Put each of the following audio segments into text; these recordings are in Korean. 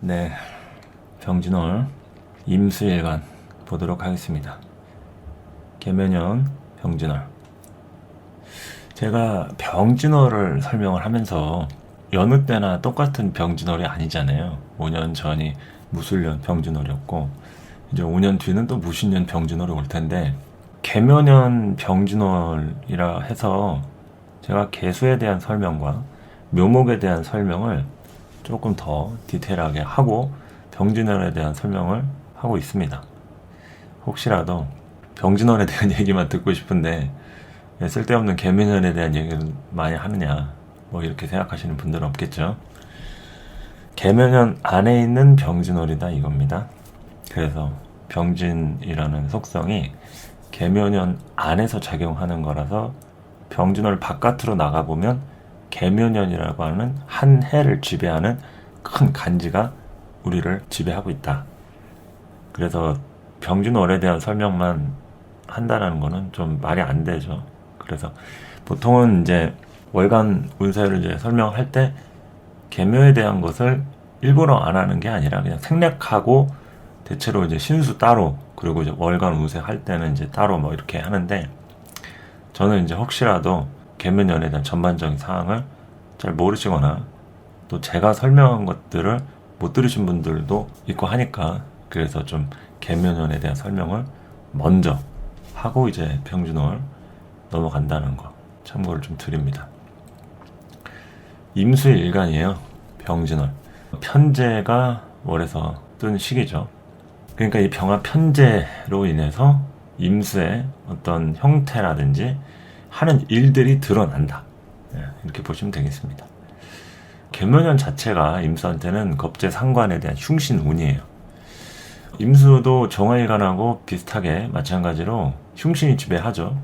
네, 병진월 임수일간 보도록 하겠습니다. 계면연 병진월. 제가 병진월을 설명을 하면서 여느 때나 똑같은 병진월이 아니잖아요. 5년 전이 무술년 병진월이었고 이제 5년 뒤는 또 무신년 병진월이 올 텐데, 계면연 병진월이라 해서 제가 개수에 대한 설명과 묘목에 대한 설명을 조금 더 디테일하게 하고 병진월에 대한 설명을 하고 있습니다. 혹시라도 병진월에 대한 얘기만 듣고 싶은데 쓸데없는 계면연에 대한 얘기를 많이 하느냐 뭐 이렇게 생각하시는 분들은 없겠죠. 계면연 안에 있는 병진월이다 이겁니다. 그래서 병진이라는 속성이 계면연 안에서 작용하는 거라서 병진월 바깥으로 나가보면 계면연이라고 하는 한 해를 지배하는 큰 간지가 우리를 지배하고 있다. 그래서 병진월에 대한 설명만 한다는 거는 좀 말이 안 되죠. 그래서 보통은 이제 월간 운세를 이제 설명할 때 계묘에 대한 것을 일부러 안 하는 게 아니라 그냥 생략하고 대체로 이제 신수 따로, 그리고 이제 월간 운세 할 때는 이제 따로 뭐 이렇게 하는데, 저는 이제 혹시라도 계면연에 대한 전반적인 사항을 잘 모르시거나 또 제가 설명한 것들을 못 들으신 분들도 있고 하니까, 그래서 좀 계면연에 대한 설명을 먼저 하고 이제 병진월 넘어간다는 거 참고를 좀 드립니다. 임수일간이에요. 병진월. 편제가 월에서 뜬 시기죠. 그러니까 이 병화 편제로 인해서 임수의 어떤 형태라든지 하는 일들이 드러난다. 이렇게 보시면 되겠습니다. 계면연 자체가 임수한테는 겁재 상관에 대한 흉신운이에요. 임수도 정화일간하고 비슷하게 마찬가지로 흉신이 지배하죠.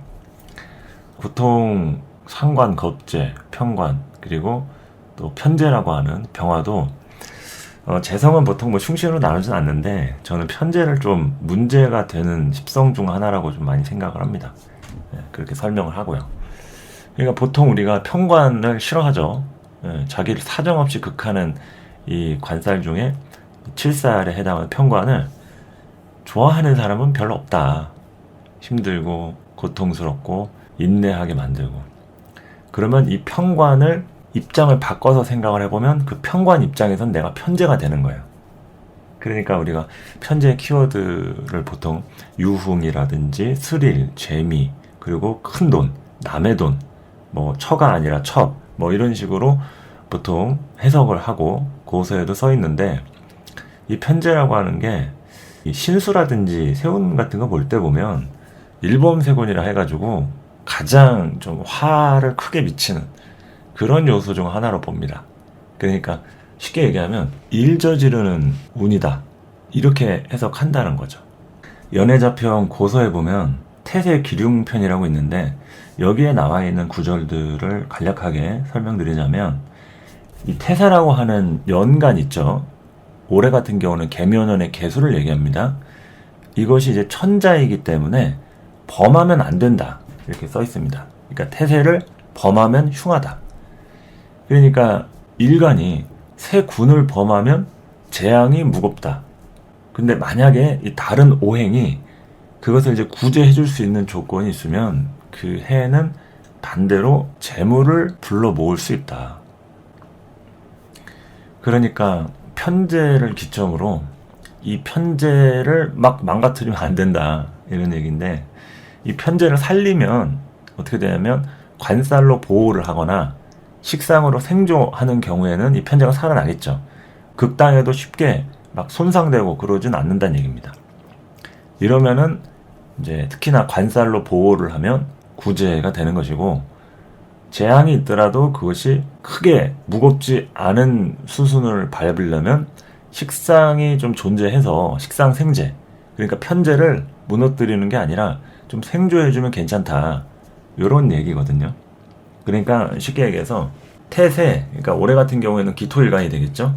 보통 상관, 겁재, 편관, 그리고 또 편제라고 하는 병화도 재성은 보통 뭐 흉신으로 나누진 않는데, 저는 편제를 좀 문제가 되는 십성 중 하나라고 좀 많이 생각을 합니다. 그렇게 설명을 하고요. 그러니까 보통 우리가 편관을 싫어하죠. 자기를 사정없이 극하는 이 관살 중에 7살에 해당하는 편관을 좋아하는 사람은 별로 없다. 힘들고 고통스럽고 인내하게 만들고. 그러면 이 편관을 입장을 바꿔서 생각을 해보면 그 편관 입장에선 내가 편제가 되는 거예요. 그러니까 우리가 편제의 키워드를 보통 유흥이라든지 스릴, 재미, 그리고 큰 돈, 남의 돈, 뭐 처가 아니라 첩, 뭐 이런 식으로 보통 해석을 하고 고서에도 써 있는데, 이 편제라고 하는 게 이 신수라든지 세운 같은 거 볼 때 보면 일범세곤이라 해가지고 가장 좀 화를 크게 미치는 그런 요소 중 하나로 봅니다. 그러니까 쉽게 얘기하면 일 저지르는 운이다, 이렇게 해석한다는 거죠. 연애자평 고서에 보면 태세 기륭편이라고 있는데, 여기에 나와 있는 구절들을 간략하게 설명드리자면, 이 태사라고 하는 연간 있죠. 올해 같은 경우는 계면연의 개수를 얘기합니다. 이것이 이제 천자이기 때문에 범하면 안 된다, 이렇게 써 있습니다. 그러니까 태세를 범하면 흉하다. 그러니까 일간이 새 군을 범하면 재앙이 무겁다. 근데 만약에 이 다른 오행이 그것을 이제 구제해 줄 수 있는 조건이 있으면 그 해에는 반대로 재물을 불러 모을 수 있다. 그러니까 편제를 기점으로 이 편제를 막 망가뜨리면 안 된다, 이런 얘기인데, 이 편제를 살리면 어떻게 되냐면 관살로 보호를 하거나 식상으로 생조하는 경우에는 이 편제가 살아나겠죠. 극당에도 쉽게 막 손상되고 그러진 않는다는 얘기입니다. 이러면은 이제 특히나 관살로 보호를 하면 구제가 되는 것이고, 재앙이 있더라도 그것이 크게 무겁지 않은 수순을 밟으려면 식상이 좀 존재해서 식상생제, 그러니까 편제를 무너뜨리는 게 아니라 좀 생조해주면 괜찮다, 이런 얘기거든요. 그러니까 쉽게 얘기해서 태세, 그러니까 올해 같은 경우에는 기토일간이 되겠죠.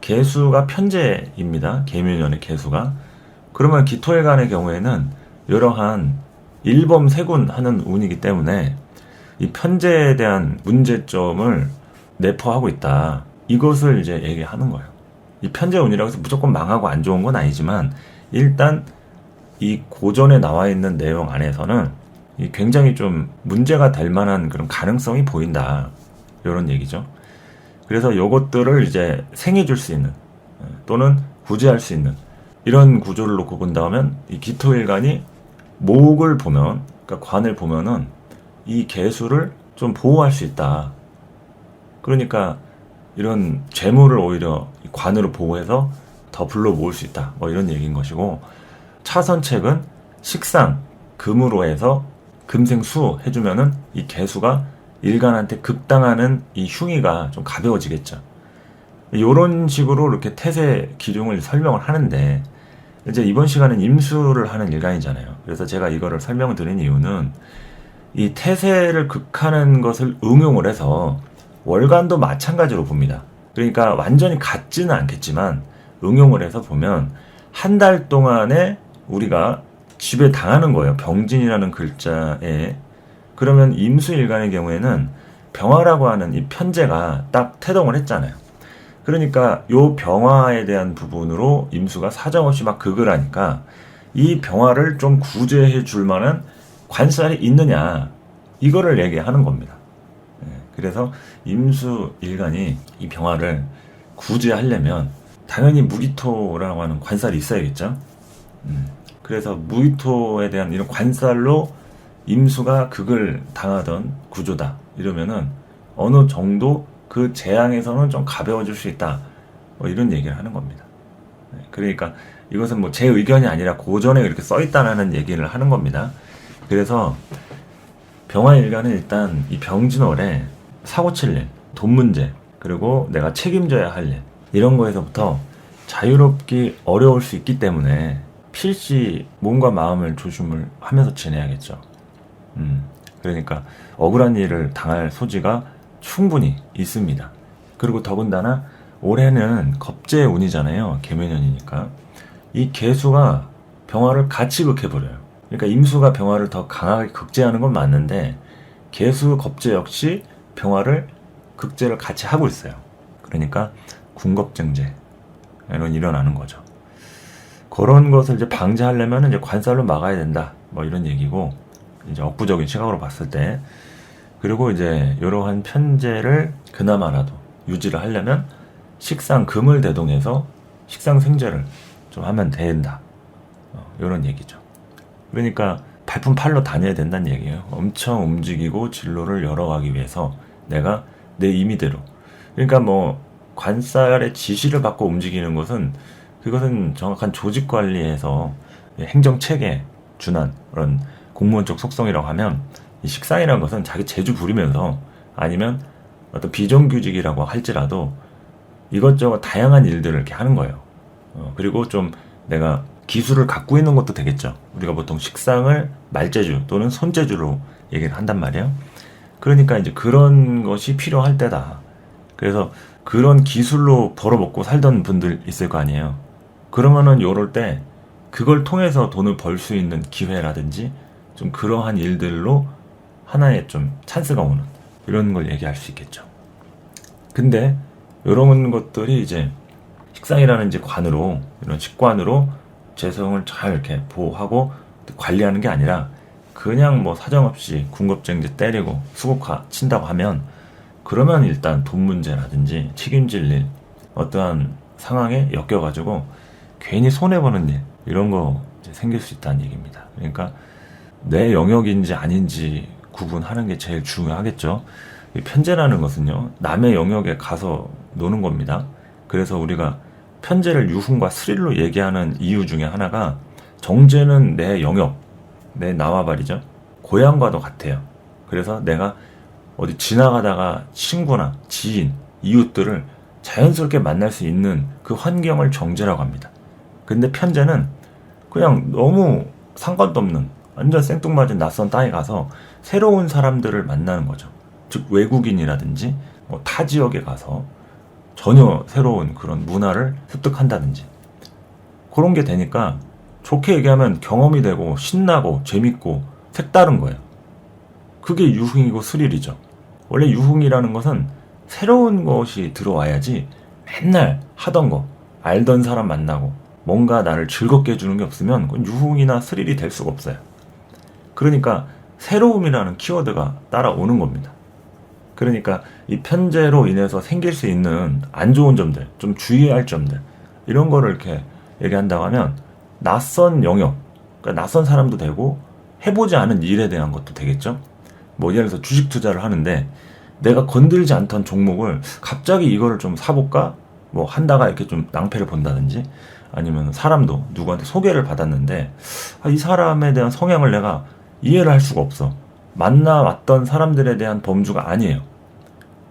개수가 편제입니다. 계면연의 개수가. 그러면 기토일간의 경우에는 이러한 일범세군 하는 운이기 때문에 이 편제에 대한 문제점을 내포하고 있다, 이것을 이제 얘기하는 거예요. 이 편제운이라고 해서 무조건 망하고 안 좋은 건 아니지만 일단 이 고전에 나와 있는 내용 안에서는 이 굉장히 좀 문제가 될 만한 그런 가능성이 보인다. 이런 얘기죠. 그래서 요것들을 이제 생해줄 수 있는 또는 구제할 수 있는 이런 구조를 놓고 본다면 이 기토일간이 목을 보면, 그러니까 관을 보면은 이 개수를 좀 보호할 수 있다. 그러니까 이런 재물을 오히려 관으로 보호해서 더 불러 모을 수 있다. 뭐 이런 얘기인 것이고, 차선책은 식상, 금으로 해서 금생수 해주면은 이 개수가 일간한테 극당하는 이 흉의가 좀 가벼워지겠죠. 이런 식으로 이렇게 태세 기륭을 설명을 하는데, 이제 이번 시간은 임수를 하는 일간이잖아요. 그래서 제가 이거를 설명을 드린 이유는 이 태세를 극하는 것을 응용을 해서 월간도 마찬가지로 봅니다. 그러니까 완전히 같지는 않겠지만 응용을 해서 보면 한 달 동안에 우리가 지배 당하는 거예요. 병진이라는 글자에. 그러면 임수일간의 경우에는 병화라고 하는 이 편제가 딱 태동을 했잖아요. 그러니까 요 병화에 대한 부분으로 임수가 사정없이 막 극을 하니까 이 병화를 좀 구제해 줄 만한 관살이 있느냐, 이거를 얘기하는 겁니다. 그래서 임수일간이 이 병화를 구제하려면 당연히 무기토라고 하는 관살이 있어야겠죠. 그래서 무기토에 대한 이런 관살로 임수가 극을 당하던 구조다. 이러면은 어느 정도 그 재앙에서는 좀 가벼워질 수 있다. 뭐 이런 얘기를 하는 겁니다. 그러니까 이것은 뭐 제 의견이 아니라 고전에 이렇게 써있다라는 얘기를 하는 겁니다. 그래서 병화일간은 일단 이 병진월에 사고 칠 일, 돈 문제, 그리고 내가 책임져야 할 일, 이런 거에서부터 자유롭기 어려울 수 있기 때문에 필시 몸과 마음을 조심을 하면서 지내야겠죠. 그러니까 억울한 일을 당할 소지가 충분히 있습니다. 그리고 더군다나 올해는 겁재의 운이잖아요. 개묘년이니까. 이 개수가 병화를 같이 극해버려요. 그러니까 임수가 병화를 더 강하게 극제하는 건 맞는데 개수 겁재 역시 병화를 극제를 같이 하고 있어요. 그러니까 군겁증제 이런 일어나는 거죠. 그런 것을 이제 방지하려면 이제 관살로 막아야 된다. 뭐 이런 얘기고, 이제 억부적인 시각으로 봤을 때. 그리고 이제 이러한 편제를 그나마라도 유지를 하려면 식상 금을 대동해서 식상 생제를 좀 하면 된다. 이런 얘기죠. 그러니까 발품 팔로 다녀야 된다는 얘기예요. 엄청 움직이고 진로를 열어가기 위해서 내가 내 임의대로. 그러니까 뭐 관살의 지시를 받고 움직이는 것은, 그것은 정확한 조직 관리에서 행정체계에 준한 그런 공무원적 속성이라고 하면, 이 식상이라는 것은 자기 재주 부리면서 아니면 어떤 비정규직이라고 할지라도 이것저것 다양한 일들을 이렇게 하는 거예요. 그리고 좀 내가 기술을 갖고 있는 것도 되겠죠. 우리가 보통 식상을 말재주 또는 손재주로 얘기를 한단 말이에요. 그러니까 이제 그런 것이 필요할 때다. 그래서 그런 기술로 벌어먹고 살던 분들 있을 거 아니에요. 그러면은 요럴 때 그걸 통해서 돈을 벌 수 있는 기회라든지 좀 그러한 일들로 하나의 좀 찬스가 오는 이런 걸 얘기할 수 있겠죠. 근데 이런 것들이 이제 식상이라는 이제 관으로, 이런 식관으로 재성을 잘 이렇게 보호하고 관리하는 게 아니라 그냥 뭐 사정없이 군겁쟁제 때리고 수국화 친다고 하면, 그러면 일단 돈 문제라든지 책임질 일, 어떠한 상황에 엮여가지고 괜히 손해보는 일, 이런 거 이제 생길 수 있다는 얘기입니다. 그러니까 내 영역인지 아닌지 구분하는 게 제일 중요하겠죠. 편제라는 것은요, 남의 영역에 가서 노는 겁니다. 그래서 우리가 편제를 유훈과 스릴로 얘기하는 이유 중에 하나가, 정제는 내 영역, 내 나와바리죠. 고향과도 같아요. 그래서 내가 어디 지나가다가 친구나 지인, 이웃들을 자연스럽게 만날 수 있는 그 환경을 정제라고 합니다. 근데 편제는 그냥 너무 상관도 없는 완전 생뚱맞은 낯선 땅에 가서 새로운 사람들을 만나는 거죠. 즉 외국인이라든지 뭐 타 지역에 가서 전혀 새로운 그런 문화를 습득한다든지 그런 게 되니까, 좋게 얘기하면 경험이 되고 신나고 재밌고 색다른 거예요. 그게 유흥이고 스릴이죠. 원래 유흥이라는 것은 새로운 것이 들어와야지 맨날 하던 거, 알던 사람 만나고 뭔가 나를 즐겁게 해주는 게 없으면 그건 유흥이나 스릴이 될 수가 없어요. 그러니까 새로움이라는 키워드가 따라오는 겁니다. 그러니까 이 편제로 인해서 생길 수 있는 안 좋은 점들, 좀 주의해야 할 점들, 이런 거를 이렇게 얘기한다고 하면 낯선 영역, 그러니까 낯선 사람도 되고 해보지 않은 일에 대한 것도 되겠죠. 뭐 예를 들어서 주식 투자를 하는데 내가 건들지 않던 종목을 갑자기 이거를 좀 사볼까? 뭐 한다가 이렇게 좀 낭패를 본다든지, 아니면 사람도 누구한테 소개를 받았는데 이 사람에 대한 성향을 내가 이해를 할 수가 없어. 만나왔던 사람들에 대한 범주가 아니에요.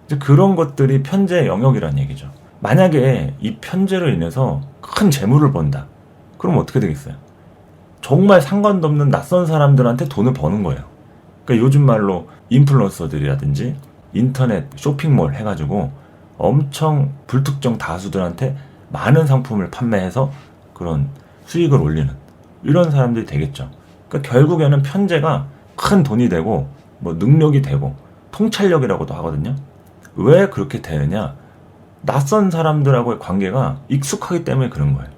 이제 그런 것들이 편제의 영역이란 얘기죠. 만약에 이 편제로 인해서 큰 재물을 번다. 그럼 어떻게 되겠어요? 정말 상관도 없는 낯선 사람들한테 돈을 버는 거예요. 그러니까 요즘 말로 인플루언서들이라든지 인터넷 쇼핑몰 해가지고 엄청 불특정 다수들한테 많은 상품을 판매해서 그런 수익을 올리는 이런 사람들이 되겠죠. 그러니까 결국에는 편제가 큰 돈이 되고 뭐 능력이 되고 통찰력이라고도 하거든요. 왜 그렇게 되느냐? 낯선 사람들하고의 관계가 익숙하기 때문에 그런 거예요.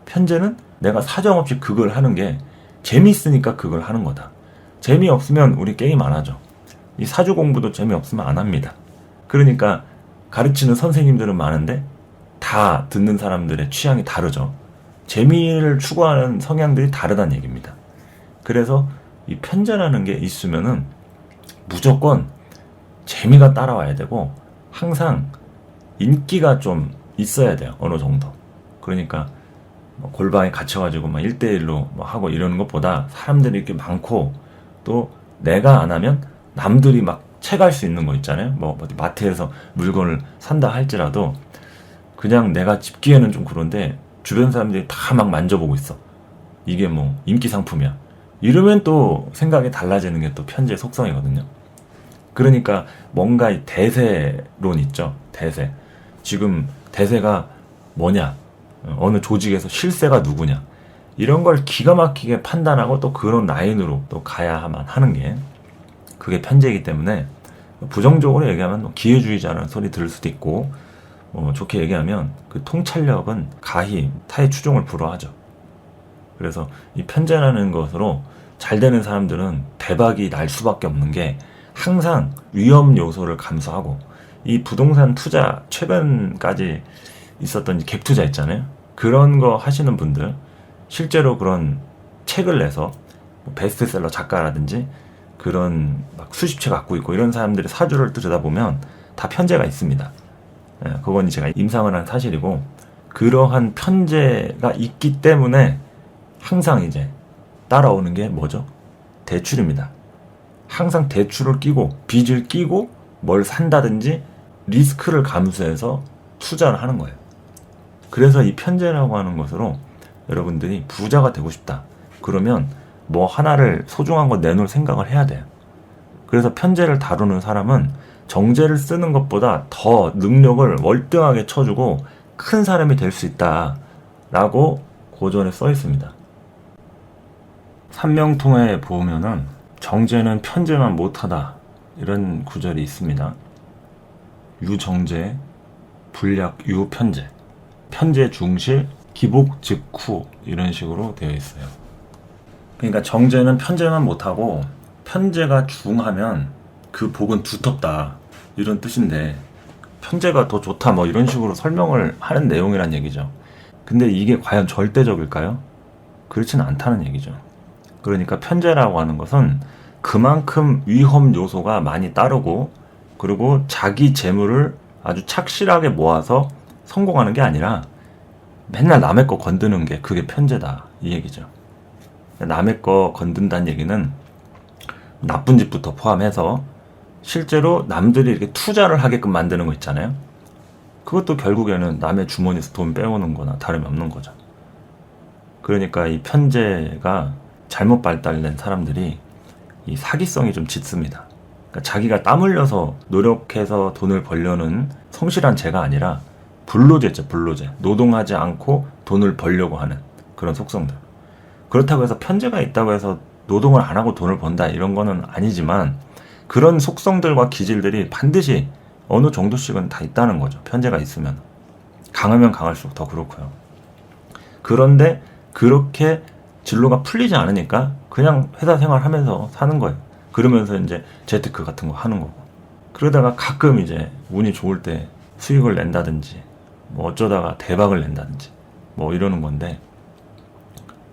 편제는 내가 사정없이 그걸 하는 게 재미있으니까 그걸 하는 거다. 재미없으면 우리 게임 안 하죠. 이 사주 공부도 재미없으면 안 합니다. 그러니까 가르치는 선생님들은 많은데 다 듣는 사람들의 취향이 다르죠. 재미를 추구하는 성향들이 다르다는 얘기입니다. 그래서 이 편제라는 게 있으면은 무조건 재미가 따라와야 되고 항상 인기가 좀 있어야 돼요. 어느 정도. 그러니까 뭐 골방에 갇혀가지고 막 1대1로 뭐 하고 이러는 것보다 사람들이 이렇게 많고 또 내가 안 하면 남들이 막 채갈 수 있는 거 있잖아요. 뭐 어디 마트에서 물건을 산다 할지라도 그냥 내가 집기에는 좀 그런데 주변 사람들이 다 막 만져보고 있어. 이게 뭐 인기 상품이야. 이러면 또 생각이 달라지는 게 또 편제의 속성이거든요. 그러니까 뭔가 이 대세론 있죠. 대세. 지금 대세가 뭐냐? 어느 조직에서 실세가 누구냐? 이런 걸 기가 막히게 판단하고 또 그런 라인으로 또 가야만 하는 게 그게 편제이기 때문에 부정적으로 얘기하면 기회주의자라는 소리 들을 수도 있고 좋게 얘기하면 그 통찰력은 가히 타의 추종을 불허하죠. 그래서 이 편제라는 것으로 잘 되는 사람들은 대박이 날 수밖에 없는 게 항상 위험 요소를 감수하고 이 부동산 투자 최근까지 있었던 갭 투자 있잖아요. 그런 거 하시는 분들 실제로 그런 책을 내서 뭐 베스트셀러 작가라든지 그런 막 수십 채 갖고 있고 이런 사람들의 사주를 들여다보면 다 편제가 있습니다. 그건 제가 임상을 한 사실이고 그러한 편제가 있기 때문에 항상 이제 따라오는 게 뭐죠? 대출입니다. 항상 대출을 끼고 빚을 끼고 뭘 산다든지 리스크를 감수해서 투자를 하는 거예요. 그래서 이 편제라고 하는 것으로 여러분들이 부자가 되고 싶다. 그러면 뭐 하나를 소중한 거 내놓을 생각을 해야 돼요. 그래서 편제를 다루는 사람은 정제를 쓰는 것보다 더 능력을 월등하게 쳐주고 큰 사람이 될 수 있다라고 고전에 써 있습니다. 삼명통에 보면은 정제는 편제만 못하다 이런 구절이 있습니다. 유정제, 불약 유편제, 편제 중실, 기복 즉후 이런 식으로 되어 있어요. 그러니까 정제는 편제만 못하고 편제가 중하면 그 복은 두텁다 이런 뜻인데 편제가 더 좋다 뭐 이런 식으로 설명을 하는 내용이란 얘기죠. 근데 이게 과연 절대적일까요? 그렇지는 않다는 얘기죠. 그러니까 편제라고 하는 것은 그만큼 위험 요소가 많이 따르고 그리고 자기 재물을 아주 착실하게 모아서 성공하는 게 아니라 맨날 남의 거 건드는 게 그게 편제다 이 얘기죠. 남의 거 건든다는 얘기는 나쁜 짓부터 포함해서 실제로 남들이 이렇게 투자를 하게끔 만드는 거 있잖아요. 그것도 결국에는 남의 주머니에서 돈 빼오는 거나 다름이 없는 거죠. 그러니까 이 편제가 잘못 발달된 사람들이 이 사기성이 좀 짙습니다. 그러니까 자기가 땀 흘려서 노력해서 돈을 벌려는 성실한 죄가 아니라 불로제죠, 불로제. 노동하지 않고 돈을 벌려고 하는 그런 속성들. 그렇다고 해서 편제가 있다고 해서 노동을 안 하고 돈을 번다 이런 거는 아니지만 그런 속성들과 기질들이 반드시 어느 정도씩은 다 있다는 거죠. 편제가 있으면. 강하면 강할수록 더 그렇고요. 그런데 그렇게 진로가 풀리지 않으니까 그냥 회사 생활하면서 사는 거예요. 그러면서 이제 재테크 같은 거 하는 거고. 그러다가 가끔 이제 운이 좋을 때 수익을 낸다든지 뭐 어쩌다가 대박을 낸다든지 뭐 이러는 건데,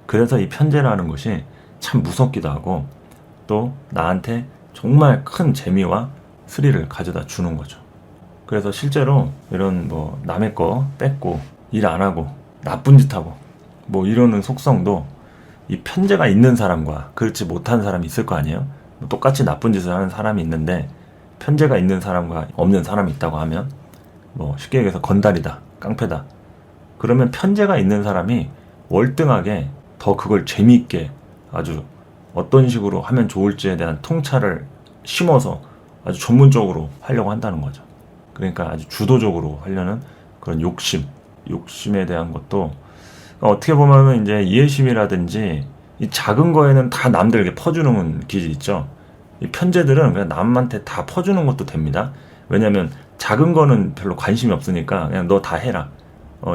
그래서 이 편제라는 것이 참 무섭기도 하고 또 나한테 정말 큰 재미와 스릴을 가져다 주는 거죠. 그래서 실제로 이런 뭐 남의 거 뺏고 일 안 하고 나쁜 짓 하고 뭐 이러는 속성도 이 편제가 있는 사람과 그렇지 못한 사람이 있을 거 아니에요. 똑같이 나쁜 짓을 하는 사람이 있는데 편제가 있는 사람과 없는 사람이 있다고 하면 뭐 쉽게 얘기해서 건달이다, 깡패다. 그러면 편제가 있는 사람이 월등하게 더 그걸 재미있게 아주 어떤 식으로 하면 좋을지에 대한 통찰을 심어서 아주 전문적으로 하려고 한다는 거죠. 그러니까 아주 주도적으로 하려는 그런 욕심에 대한 것도 어떻게 보면은 이제 이해심이라든지 이 작은 거에는 다 남들에게 퍼주는 기질 있죠. 이 편제들은 그냥 남한테 다 퍼주는 것도 됩니다. 왜냐면 작은 거는 별로 관심이 없으니까 그냥 너 다 해라.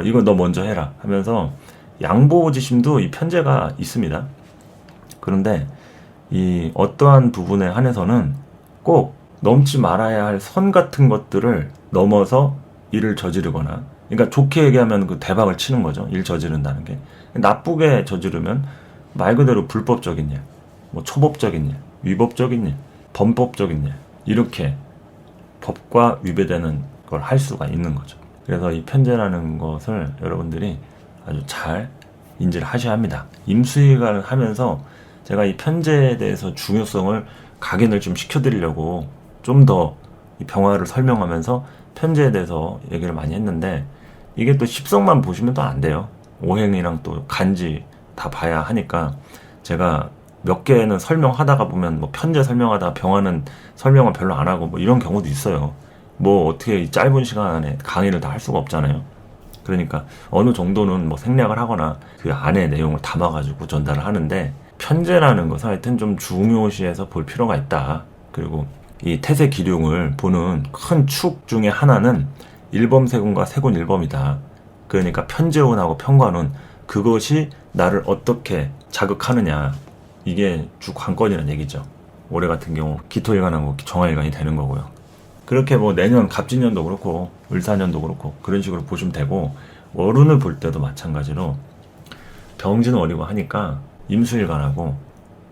이거 너 먼저 해라 하면서 양보지심도 이 편제가 있습니다. 그런데 이 어떠한 부분에 한해서는 꼭 넘지 말아야 할 선 같은 것들을 넘어서 일을 저지르거나, 그러니까 좋게 얘기하면 그 대박을 치는 거죠. 일 저지른다는 게. 나쁘게 저지르면 말 그대로 불법적인 일, 뭐 초법적인 일, 위법적인 일, 범법적인 일, 이렇게 법과 위배되는 걸 할 수가 있는 거죠. 그래서 이 편제라는 것을 여러분들이 아주 잘 인지를 하셔야 합니다. 임수일관을 하면서 제가 이 편제에 대해서 중요성을 각인을 좀 시켜드리려고 좀 더 이 병화를 설명하면서 편제에 대해서 얘기를 많이 했는데, 이게 또 십성만 보시면 또 안 돼요. 오행이랑 또 간지 다 봐야 하니까 제가 몇 개는 설명하다가 보면 뭐 편제 설명하다가 병화는 설명을 별로 안 하고 뭐 이런 경우도 있어요. 뭐 어떻게 이 짧은 시간 안에 강의를 다 할 수가 없잖아요. 그러니까 어느 정도는 뭐 생략을 하거나 그 안에 내용을 담아가지고 전달을 하는데, 편제라는 것은 하여튼 좀 중요시해서 볼 필요가 있다. 그리고 이 태세 기륭을 보는 큰 축 중에 하나는 일범세군과 세군일범이다. 그러니까 편제운하고 편관운, 그것이 나를 어떻게 자극하느냐, 이게 주 관건이라는 얘기죠. 올해 같은 경우 기토일간하고 정화일간이 되는 거고요. 그렇게 뭐 내년 갑진년도 그렇고 을사년도 그렇고 그런 식으로 보시면 되고, 월운을 볼 때도 마찬가지로 병진월이고 하니까 임수일간하고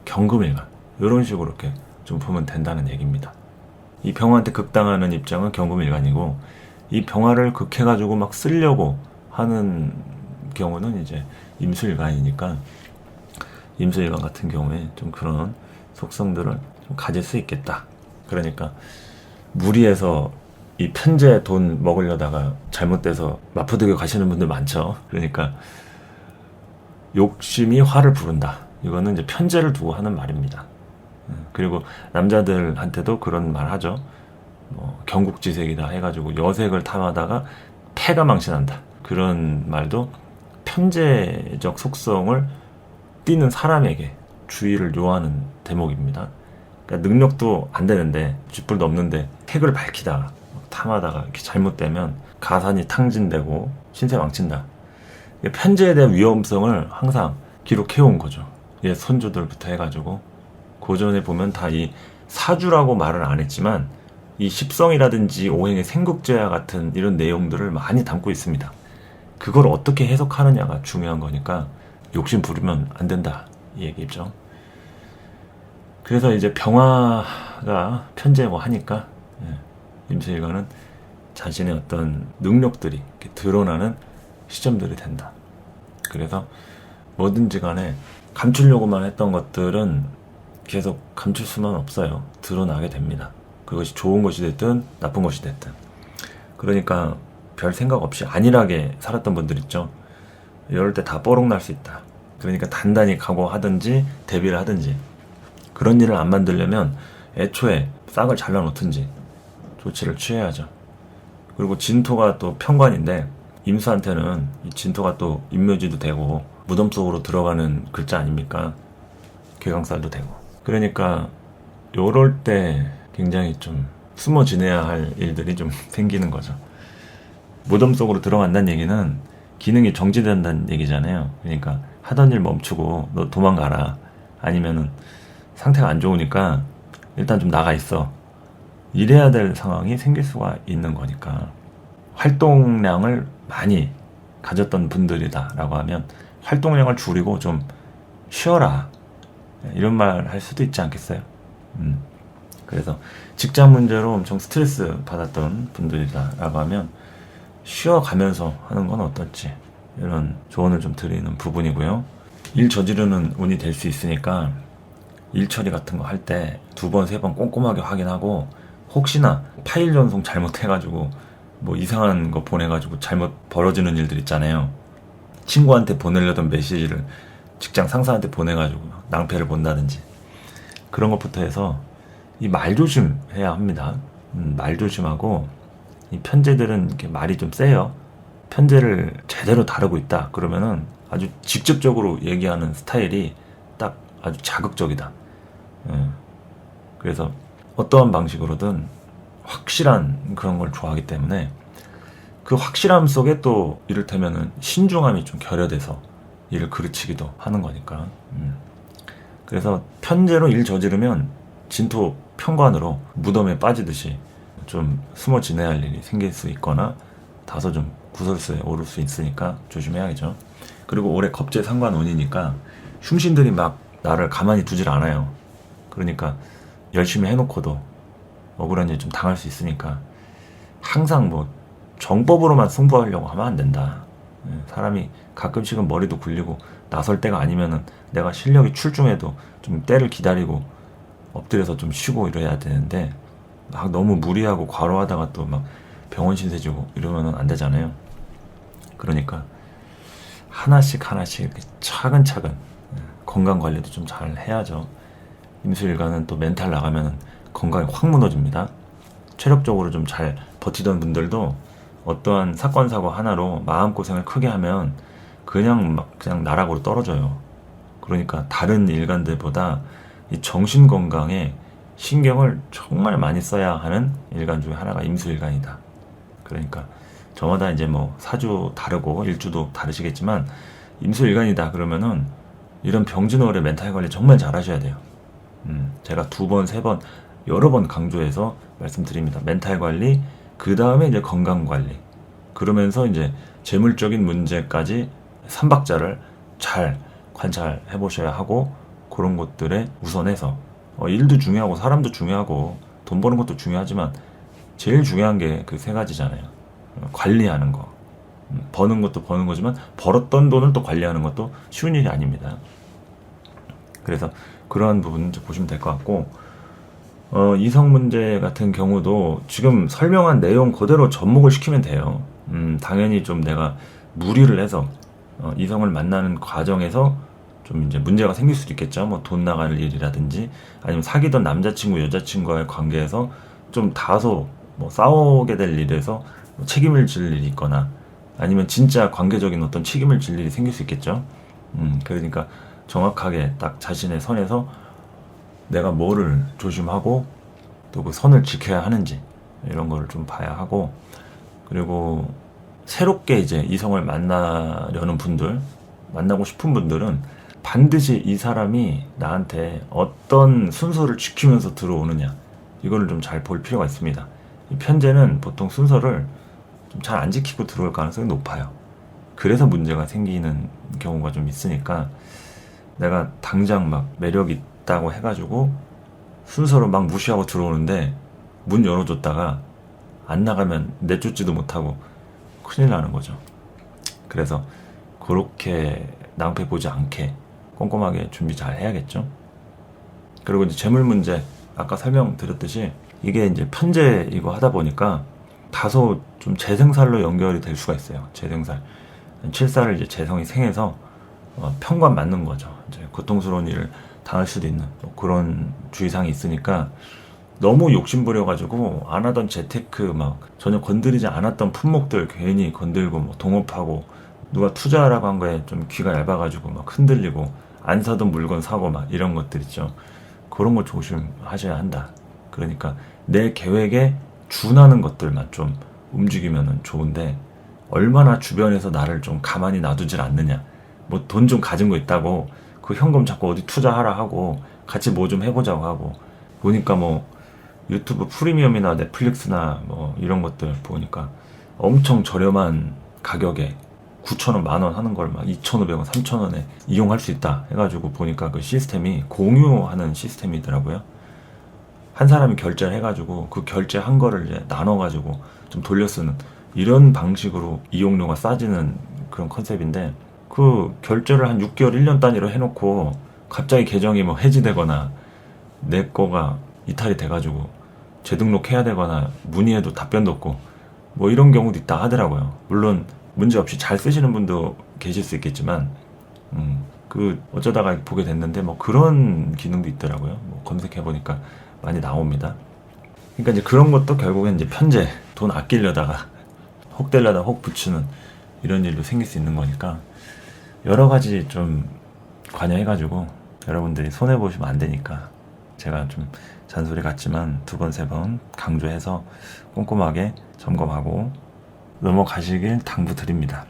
경금일간 이런 식으로 이렇게 좀 보면 된다는 얘기입니다. 이 병화한테 극당하는 입장은 경금일간이고, 이 병화를 극해가지고 막 쓰려고 하는 경우는 이제 임수일간이니까, 임수일간 같은 경우에 좀 그런 속성들을 좀 가질 수 있겠다. 그러니까 무리해서 이 편제 돈 먹으려다가 잘못돼서 마포대교 가시는 분들 많죠. 그러니까 욕심이 화를 부른다. 이거는 이제 편제를 두고 하는 말입니다. 그리고 남자들한테도 그런 말 하죠. 뭐 경국지색이다 해가지고 여색을 탐하다가 패가 망신한다. 그런 말도 편제적 속성을 띠는 사람에게 주의를 요하는 대목입니다. 그러니까 능력도 안 되는데 쥐뿔도 없는데 핵을 밝히다가 탐하다가 이렇게 잘못되면 가산이 탕진되고 신세 망친다. 편제에 대한 위험성을 항상 기록해온 거죠. 옛 선조들부터 해가지고 고전에 보면 다 이 사주라고 말을 안 했지만 이 십성이라든지 오행의 생국제와 같은 이런 내용들을 많이 담고 있습니다. 그걸 어떻게 해석하느냐가 중요한 거니까 욕심 부리면 안 된다, 이 얘기죠. 그래서 이제 병화가 편제고 하니까 임수일관은 자신의 어떤 능력들이 이렇게 드러나는 시점들이 된다. 그래서 뭐든지 간에 감추려고만 했던 것들은 계속 감출 수만 없어요. 드러나게 됩니다. 그것이 좋은 것이 됐든 나쁜 것이 됐든. 그러니까 별 생각 없이 안일하게 살았던 분들 있죠. 이럴 때 다 뽀록 날 수 있다. 그러니까 단단히 각오하든지 대비를 하든지, 그런 일을 안 만들려면 애초에 싹을 잘라놓든지 조치를 취해야죠. 그리고 진토가 또 편관인데, 임수한테는 이 진토가 또 임묘지도 되고 무덤 속으로 들어가는 글자 아닙니까? 괴강살도 되고. 그러니까 요럴 때 굉장히 좀 숨어 지내야 할 일들이 좀 생기는 거죠. 무덤 속으로 들어간다는 얘기는 기능이 정지된다는 얘기잖아요. 그러니까 하던 일 멈추고 너 도망가라. 아니면은 상태가 안 좋으니까 일단 좀 나가 있어. 이래야 될 상황이 생길 수가 있는 거니까. 활동량을 많이 가졌던 분들이다라고 하면 활동량을 줄이고 좀 쉬어라. 이런 말 할 수도 있지 않겠어요? 그래서 직장 문제로 엄청 스트레스 받았던 분들이다라고 하면 쉬어가면서 하는 건 어떨지 이런 조언을 좀 드리는 부분이고요. 일 저지르는 운이 될 수 있으니까 일 처리 같은 거 할 때 2번, 3번 꼼꼼하게 확인하고 혹시나 파일 전송 잘못해가지고 뭐 이상한 거 보내가지고 잘못 벌어지는 일들 있잖아요. 친구한테 보내려던 메시지를 직장 상사한테 보내가지고 낭패를 본다든지 그런 것부터 해서 이 말 조심해야 합니다. 말 조심하고 이 편제들은 이렇게 말이 좀 세요. 편제를 제대로 다루고 있다 그러면은 아주 직접적으로 얘기하는 스타일이 딱 아주 자극적이다. 그래서 어떠한 방식으로든 확실한 그런 걸 좋아하기 때문에 그 확실함 속에 또 이를테면은 신중함이 좀 결여돼서 일을 그르치기도 하는 거니까. 그래서 편제로 일 저지르면 진토 편관으로 무덤에 빠지듯이 좀 숨어 지내야 할 일이 생길 수 있거나 다소 좀 구설수에 오를 수 있으니까 조심해야겠죠. 그리고 올해 겁재 상관운이니까 흉신들이 막 나를 가만히 두질 않아요. 그러니까 열심히 해놓고도 억울한 일 좀 당할 수 있으니까 항상 뭐 정법으로만 승부하려고 하면 안 된다. 사람이 가끔씩은 머리도 굴리고 나설 때가 아니면은 내가 실력이 출중해도 좀 때를 기다리고 엎드려서 좀 쉬고 이래야 되는데 막 너무 무리하고 과로하다가 또 막 병원 신세 지고 이러면은 안 되잖아요. 그러니까 하나씩 이렇게 차근차근 건강 관리도 좀 잘 해야죠. 임수일간은 또 멘탈 나가면은 건강이 확 무너집니다. 체력적으로 좀 잘 버티던 분들도 어떠한 사건 사고 하나로 마음고생을 크게 하면 그냥 나락으로 떨어져요. 그러니까 다른 일간들보다 이 정신 건강에 신경을 정말 많이 써야 하는 일간 중에 하나가 임수일간이다. 그러니까 저마다 이제 뭐 사주 다르고 일주도 다르시겠지만 임수일간이다 그러면은 이런 병진월의 멘탈 관리 정말 잘 하셔야 돼요. 제가 2번, 3번 여러 번 강조해서 말씀드립니다. 멘탈 관리, 그 다음에 이제 건강 관리. 그러면서 이제 재물적인 문제까지 3박자를 잘 관찰해 보셔야 하고 그런 것들에 우선해서 일도 중요하고 사람도 중요하고 돈 버는 것도 중요하지만 제일 중요한 게 그 3가지잖아요. 관리하는 거. 버는 것도 버는 거지만 벌었던 돈을 또 관리하는 것도 쉬운 일이 아닙니다. 그래서 그러한 부분 보시면 될 것 같고 이성 문제 같은 경우도 지금 설명한 내용 그대로 접목을 시키면 돼요. 당연히 좀 내가 무리를 해서 이성을 만나는 과정에서 좀 이제 문제가 생길 수도 있겠죠. 뭐 돈 나갈 일이라든지 아니면 사귀던 남자친구 여자친구와의 관계에서 좀 다소 뭐 싸우게 될 일에서 책임을 질 일이 있거나 아니면 진짜 관계적인 어떤 책임을 질 일이 생길 수 있겠죠. 그러니까 정확하게 딱 자신의 선에서 내가 뭐를 조심하고 또 그 선을 지켜야 하는지 이런 거를 좀 봐야 하고 그리고 새롭게 이제 이성을 만나려는 분들 만나고 싶은 분들은 반드시 이 사람이 나한테 어떤 순서를 지키면서 들어오느냐 이거를 좀 잘 볼 필요가 있습니다. 이 편제는 보통 순서를 좀 잘 안 지키고 들어올 가능성이 높아요. 그래서 문제가 생기는 경우가 좀 있으니까 내가 당장 막 매력 있다고 해가지고 순서로 막 무시하고 들어오는데 문 열어줬다가 안 나가면 내쫓지도 못하고 큰일 나는 거죠. 그래서 그렇게 낭패 보지 않게 꼼꼼하게 준비 잘 해야겠죠. 그리고 이제 재물 문제 아까 설명드렸듯이 이게 이제 편제이고 하다 보니까 다소 좀 재생살로 연결이 될 수가 있어요. 재생살 7살을 이제 재성이 생해서 편관 맞는 거죠. 이제 고통스러운 일을 당할 수도 있는 그런 주의사항이 있으니까 너무 욕심부려가지고 안 하던 재테크 막 전혀 건드리지 않았던 품목들 괜히 건들고 뭐 동업하고 누가 투자하라고 한 거에 좀 귀가 얇아가지고 막 흔들리고 안 사던 물건 사고 막 이런 것들 있죠. 그런 거 조심하셔야 한다. 그러니까 내 계획에 준하는 것들만 좀 움직이면 좋은데 얼마나 주변에서 나를 좀 가만히 놔두질 않느냐. 뭐 돈 좀 가진 거 있다고 그 현금 자꾸 어디 투자하라 하고 같이 뭐 좀 해보자고 하고 보니까 뭐 유튜브 프리미엄이나 넷플릭스나 뭐 이런 것들 보니까 엄청 저렴한 가격에 9,000원, 만원 하는 걸 막 2,500원, 3,000원에 이용할 수 있다 해가지고 보니까 그 시스템이 공유하는 시스템이더라고요. 한 사람이 결제를 해가지고 그 결제한 거를 이제 나눠가지고 좀 돌려 쓰는 이런 방식으로 이용료가 싸지는 그런 컨셉인데 그 결제를 한 6개월, 1년 단위로 해놓고 갑자기 계정이 뭐 해지되거나 내 거가 이탈이 돼가지고 재등록해야 되거나 문의해도 답변도 없고 뭐 이런 경우도 있다 하더라고요. 물론 문제없이 잘 쓰시는 분도 계실 수 있겠지만 그 어쩌다가 보게 됐는데 뭐 그런 기능도 있더라고요. 뭐 검색해보니까 많이 나옵니다. 그러니까 이제 그런 것도 결국엔 이제 편제, 돈 아끼려다가 혹 되려다 혹 붙이는 이런 일도 생길 수 있는 거니까 여러 가지 좀 관여해가지고 여러분들이 손해보시면 안 되니까 제가 좀 잔소리 같지만 2번, 3번 강조해서 꼼꼼하게 점검하고 넘어가시길 당부드립니다.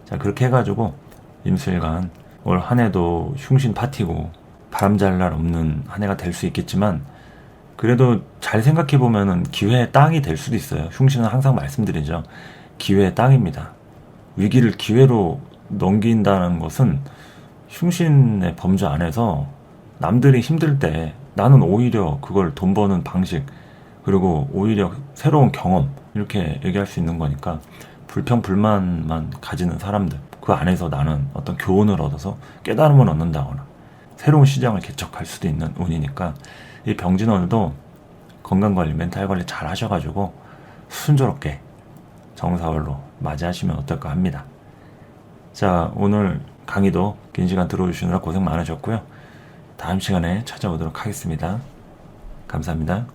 자, 그렇게 해가지고 임수일간 올 한 해도 흉신 파티고 바람잘 날 없는 한 해가 될 수 있겠지만 그래도 잘 생각해보면은 기회의 땅이 될 수도 있어요. 흉신은 항상 말씀드리죠. 기회의 땅입니다. 위기를 기회로 넘긴다는 것은 흉신의 범주 안에서 남들이 힘들 때 나는 오히려 그걸 돈 버는 방식 그리고 오히려 새로운 경험 이렇게 얘기할 수 있는 거니까 불평불만만 가지는 사람들 그 안에서 나는 어떤 교훈을 얻어서 깨달음을 얻는다거나 새로운 시장을 개척할 수도 있는 운이니까 이 병진월도 건강관리 멘탈관리 잘 하셔가지고 순조롭게 정사월로 맞이하시면 어떨까 합니다. 자, 오늘 강의도 긴 시간 들어주시느라 고생 많으셨고요. 다음 시간에 찾아오도록 하겠습니다. 감사합니다.